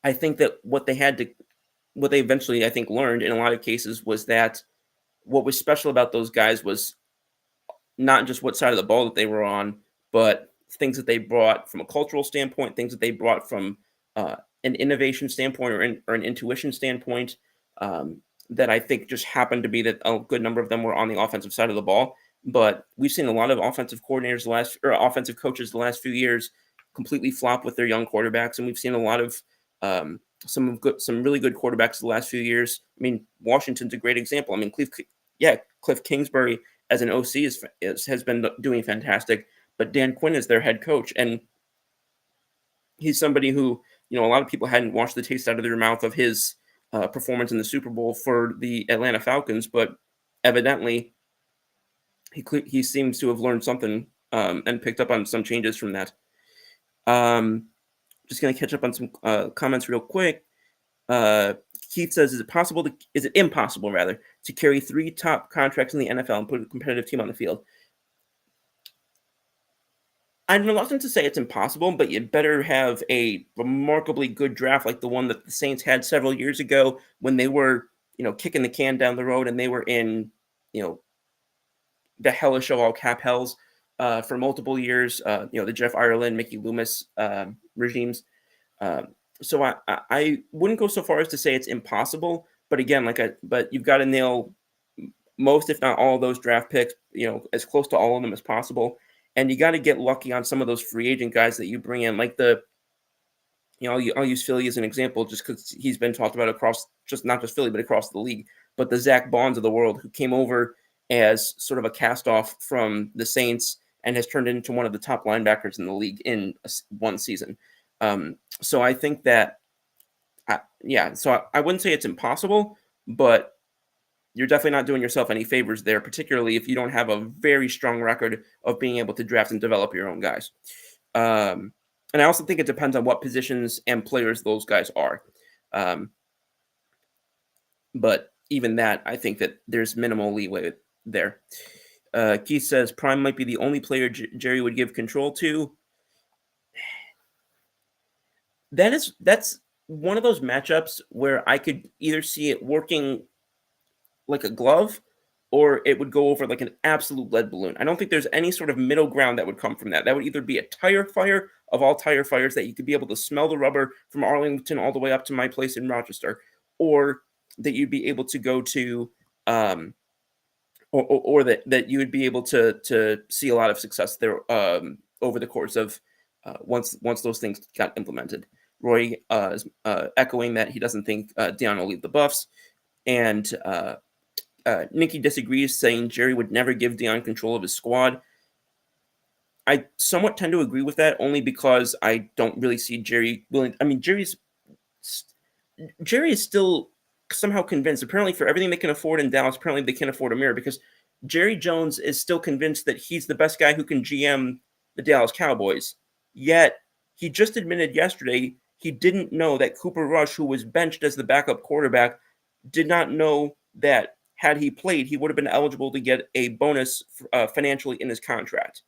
I think that what they eventually, I think, learned in a lot of cases was that what was special about those guys was not just what side of the ball that they were on, but things that they brought from a cultural standpoint, things that they brought from an innovation standpoint or an intuition standpoint, that I think just happened to be that a good number of them were on the offensive side of the ball. But we've seen a lot of offensive coordinators offensive coaches the last few years completely flop with their young quarterbacks, and we've seen a lot of some really good quarterbacks the last few years. I mean, Washington's a great example. I mean, Cliff Kingsbury as an OC has been doing fantastic, but Dan Quinn is their head coach, and he's somebody who, a lot of people hadn't washed the taste out of their mouth of his performance in the Super Bowl for the Atlanta Falcons, but evidently he seems to have learned something and picked up on some changes from that. Just going to catch up on some comments real quick. Keith says, is it impossible rather, to carry 3 top contracts in the NFL and put a competitive team on the field? I'm reluctant to say it's impossible, but you'd better have a remarkably good draft like the one that the Saints had several years ago when they were, kicking the can down the road and they were in, the hellish of all cap hells for multiple years, the Jeff Ireland, Mickey Loomis regimes. So I wouldn't go so far as to say it's impossible, but again, but you've got to nail most, if not all, of those draft picks, as close to all of them as possible. And you got to get lucky on some of those free agent guys that you bring in, like I'll use Philly as an example, just because he's been talked about across, just not just Philly, but across the league. But the Zach Bonds of the world, who came over as sort of a cast-off from the Saints and has turned into one of the top linebackers in the league in one season. So I think that, so I wouldn't say it's impossible, but you're definitely not doing yourself any favors there, particularly if you don't have a very strong record of being able to draft and develop your own guys. And I also think it depends on what positions and players those guys are. But even that, I think that there's minimal leeway there. Keith says Prime might be the only player Jerry would give control to. That's one of those matchups where I could either see it working like a glove, or it would go over like an absolute lead balloon. I don't think there's any sort of middle ground that would come from that. That would either be a tire fire of all tire fires that you could be able to smell the rubber from Arlington all the way up to my place in Rochester, or that you'd be able to go to, or that you would be able to see a lot of success there over the course of once those things got implemented. Roy is echoing that he doesn't think Deion will leave the Buffs, and Nikki disagrees, saying Jerry would never give Deion control of his squad. I somewhat tend to agree with that, only because I don't really see Jerry willing. I mean, Jerry is still somehow convinced, apparently for everything they can afford in Dallas, apparently they can't afford a mirror, because Jerry Jones is still convinced that he's the best guy who can GM the Dallas Cowboys. Yet he just admitted yesterday he didn't know that Cooper Rush, who was benched as the backup quarterback, did not know that had he played, he would have been eligible to get a bonus financially in his contract.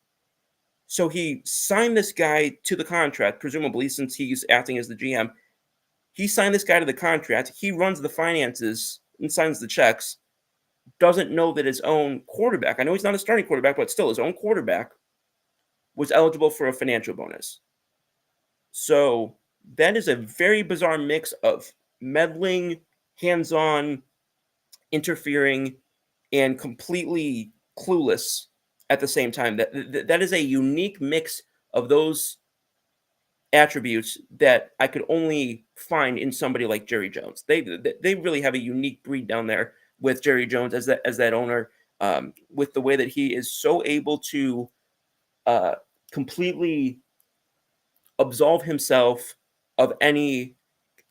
So he signed this guy to the contract, presumably since he's acting as the GM. He signed this guy to the contract. He runs the finances and signs the checks. Doesn't know that his own quarterback, I know he's not a starting quarterback, but still his own quarterback, was eligible for a financial bonus. So that is a very bizarre mix of meddling, hands-on, interfering, and completely clueless at the same time. That is a unique mix of those attributes that I could only find in somebody like Jerry Jones. They really have a unique breed down there with Jerry Jones as that owner, with the way that he is so able to uh, completely absolve himself of any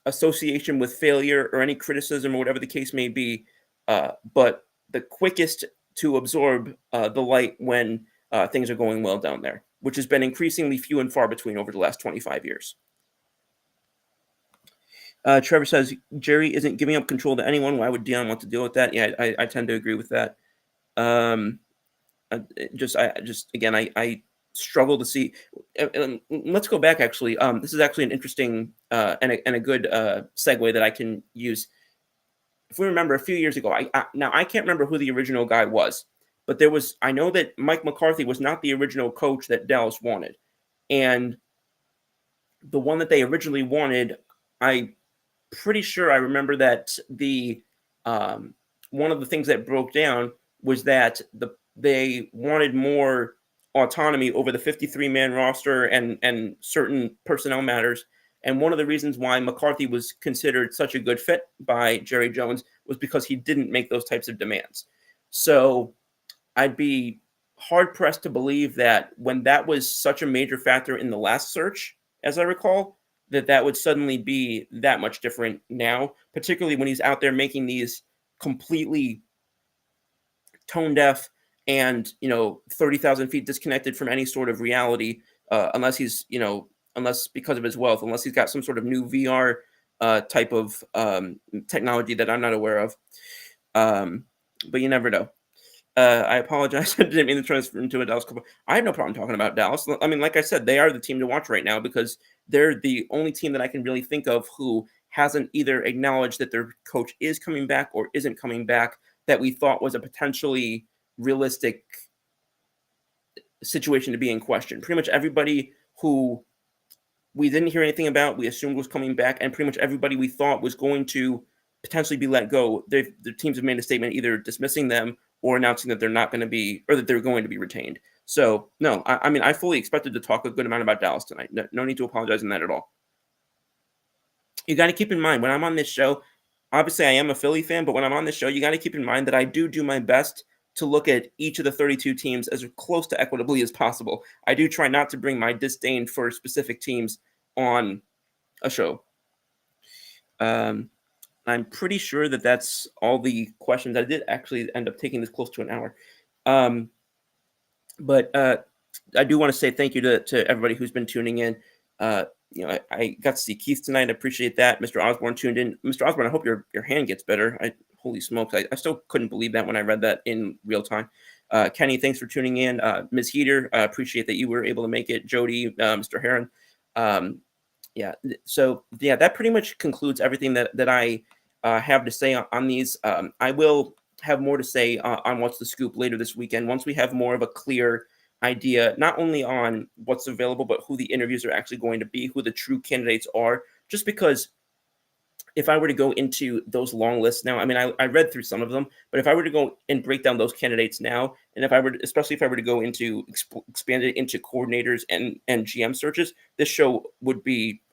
association with failure or any criticism or whatever the case may be, but the quickest to absorb the light when things are going well down there, which has been increasingly few and far between over the last 25 years. Trevor says Jerry isn't giving up control to anyone. Why would Dion want to deal with that? Yeah, I tend to agree with that. I struggle to see. Let's go back. Actually, this is actually an interesting and a good segue that I can use. If we remember a few years ago, now I can't remember who the original guy was, but I know that Mike McCarthy was not the original coach that Dallas wanted, and the one that they originally wanted, I'm pretty sure I remember that one of the things that broke down was that they wanted more autonomy over the 53-man roster and certain personnel matters. And one of the reasons why McCarthy was considered such a good fit by Jerry Jones was because he didn't make those types of demands. So I'd be hard pressed to believe that when that was such a major factor in the last search, as I recall, that would suddenly be that much different now, particularly when he's out there making these completely tone deaf and 30,000 feet disconnected from any sort of reality, unless because of his wealth, unless he's got some sort of new VR type of technology that I'm not aware of. But you never know. I apologize. I didn't mean to transfer into a Dallas. I have no problem talking about Dallas. I mean, like I said, they are the team to watch right now because they're the only team that I can really think of who hasn't either acknowledged that their coach is coming back or isn't coming back that we thought was a potentially realistic situation to be in question. Pretty much everybody who we didn't hear anything about, we assumed was coming back, and pretty much everybody we thought was going to potentially be let go, the teams have made a statement either dismissing them or announcing that they're not going to be, or that they're going to be retained. So, no, I mean, I fully expected to talk a good amount about Dallas tonight. No need to apologize on that at all. You got to keep in mind, when I'm on this show, obviously I am a Philly fan, but when I'm on this show, you got to keep in mind that I do my best to look at each of the 32 teams as close to equitably as possible. I do try not to bring my disdain for specific teams on a show. I'm pretty sure that that's all the questions. I did actually end up taking this close to an hour. But I do want to say thank you to everybody who's been tuning in. I got to see Keith tonight. I appreciate that. Mr. Osborne tuned in. Mr. Osborne, I hope your hand gets better. Holy smokes. I still couldn't believe that when I read that in real time. Kenny, thanks for tuning in. Ms. Heater, I appreciate that you were able to make it. Jody, Mr. Heron. So that pretty much concludes everything that I have to say on these. I will have more to say on What's the Scoop later this weekend once we have more of a clear idea, not only on what's available, but who the interviews are actually going to be, who the true candidates are. Just because if I were to go into those long lists now, I mean, I read through some of them, but if I were to go and break down those candidates now, and especially if I were to go into expand it into coordinators and GM searches, this show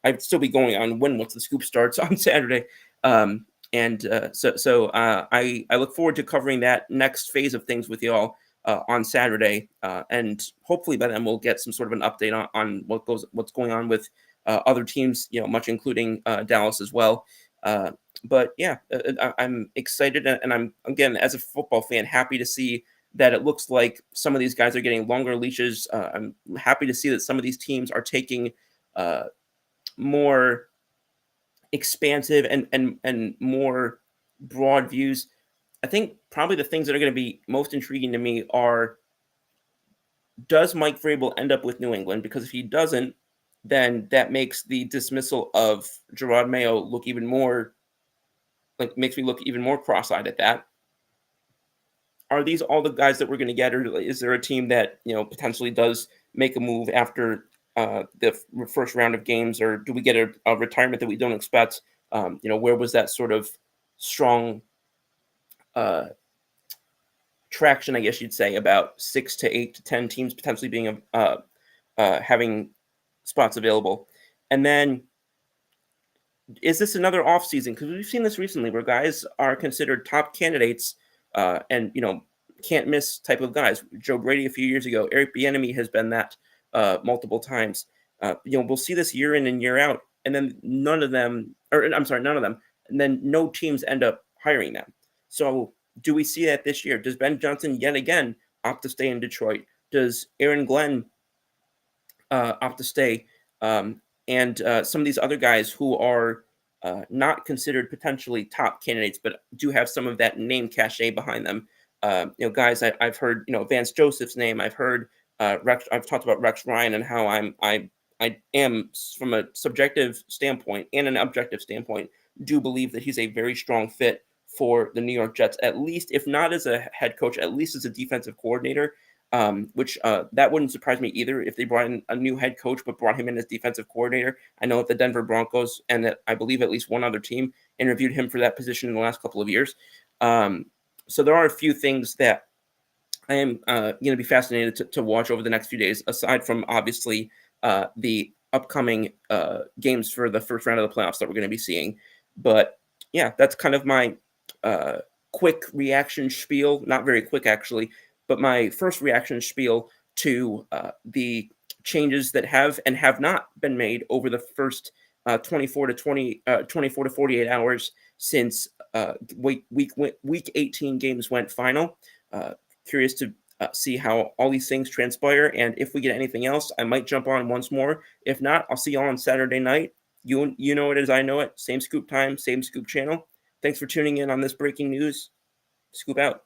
I'd still be going on when What's the Scoop starts on Saturday. So I look forward to covering that next phase of things with y'all on Saturday, and hopefully by then we'll get some sort of an update on what's going on with other teams, much including Dallas as well. But yeah, I'm excited, and I'm, again, as a football fan, happy to see that it looks like some of these guys are getting longer leashes. I'm happy to see that some of these teams are taking more expansive and more broad views. I think probably the things that are going to be most intriguing to me are, does Mike Vrabel end up with New England? Because if he doesn't, then that makes the dismissal of Gerard Mayo look even more, makes me look even more cross-eyed at that. Are these all the guys that we're going to get, or is there a team that potentially does make a move after the first round of games, or do we get a retirement that we don't expect? Where was that sort of strong traction, I guess you'd say, about 6 to 8 to 10 teams potentially being having spots available. And then, is this another offseason? Because we've seen this recently where guys are considered top candidates and, can't miss type of guys. Joe Brady a few years ago, Eric Bieniemy has been that multiple times. We'll see this year in and year out, and then none of them, and then no teams end up hiring them. So do we see that this year? Does Ben Johnson yet again opt to stay in Detroit? Does Aaron Glenn opt to stay? And some of these other guys who are not considered potentially top candidates, but do have some of that name cachet behind them. Guys I've heard, Vance Joseph's name. I've heard Rex. I've talked about Rex Ryan and how I am, from a subjective standpoint and an objective standpoint, do believe that he's a very strong fit for the New York Jets, at least if not as a head coach, at least as a defensive coordinator. Which that wouldn't surprise me either if they brought in a new head coach, but brought him in as defensive coordinator. I know that the Denver Broncos and that I believe at least one other team interviewed him for that position in the last couple of years. So there are a few things that I am going to be fascinated to watch over the next few days, aside from obviously the upcoming games for the first round of the playoffs that we're going to be seeing. But yeah, that's kind of my quick reaction spiel. Not very quick, actually. But my first reaction spiel to the changes that have and have not been made over the first 24 to 48 hours since week 18 games went final. Curious to see how all these things transpire, and if we get anything else, I might jump on once more. If not, I'll see y'all on Saturday night. You know it as I know it. Same scoop time, same scoop channel. Thanks for tuning in on this breaking news. Scoop out.